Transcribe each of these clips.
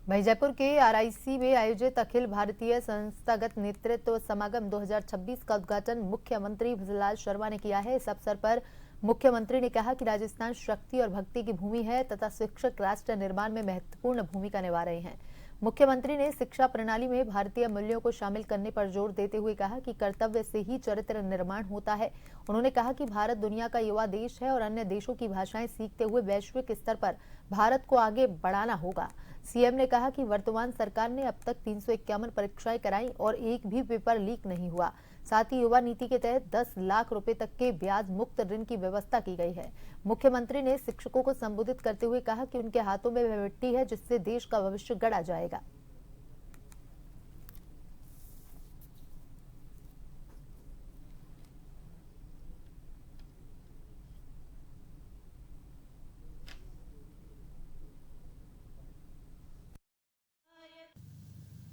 वहीं जयपुर के आरआईसी में आयोजित अखिल भारतीय संस्थागत नेतृत्व समागम 2026 का उद्घाटन मुख्यमंत्री भजनलाल शर्मा ने किया है। इस अवसर पर मुख्यमंत्री ने कहा कि राजस्थान शक्ति और भक्ति की भूमि है तथा शिक्षक राष्ट्र निर्माण में महत्वपूर्ण भूमिका निभा रहे हैं। मुख्यमंत्री ने शिक्षा प्रणाली में भारतीय मूल्यों को शामिल करने पर जोर देते हुए कहा कि कर्तव्य से ही चरित्र निर्माण होता है। उन्होंने कहा कि भारत दुनिया का युवा देश है और अन्य देशों की भाषाएं सीखते हुए वैश्विक स्तर पर भारत को आगे बढ़ाना होगा। सीएम ने कहा कि वर्तमान सरकार ने अब तक 351 परीक्षाएं कराई और एक भी पेपर लीक नहीं हुआ। साथ ही युवा नीति के तहत 10 लाख रुपए तक के ब्याज मुक्त ऋण की व्यवस्था की गई है। मुख्यमंत्री ने शिक्षकों को संबोधित करते हुए कहा कि उनके हाथों में वह मिट्टी है जिससे देश का भविष्य गढ़ा जाएगा।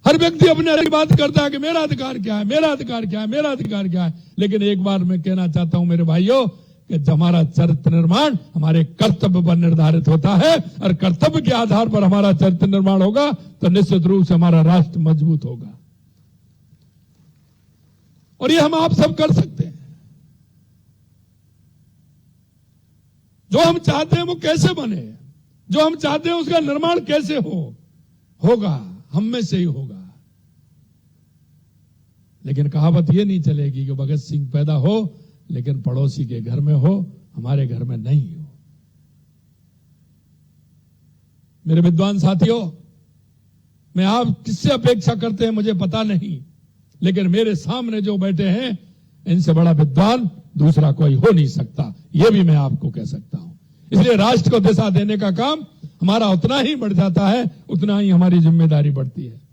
हर व्यक्ति अपने की बात करता है कि मेरा अधिकार क्या है, मेरा अधिकार क्या है, मेरा अधिकार क्या है। लेकिन एक बार मैं कहना चाहता हूं मेरे भाइयों कि हमारा चरित्र निर्माण हमारे कर्तव्य पर निर्धारित होता है और कर्तव्य के आधार पर हमारा चरित्र निर्माण होगा तो निश्चित रूप से हमारा राष्ट्र मजबूत होगा। और ये हम आप सब कर सकते हैं। जो हम चाहते हैं वो कैसे बने, जो हम चाहते हैं उसका निर्माण कैसे होगा, हम में से ही होगा। लेकिन कहावत यह नहीं चलेगी कि भगत सिंह पैदा हो लेकिन पड़ोसी के घर में हो, हमारे घर में नहीं हो। मेरे विद्वान साथियों, मैं आप किससे अपेक्षा करते हैं मुझे पता नहीं, लेकिन मेरे सामने जो बैठे हैं इनसे बड़ा विद्वान दूसरा कोई हो नहीं सकता, यह भी मैं आपको कह सकता हूं। इसलिए राष्ट्र को दिशा देने का काम हमारा उतना ही बढ़ जाता है, उतना ही हमारी जिम्मेदारी बढ़ती है।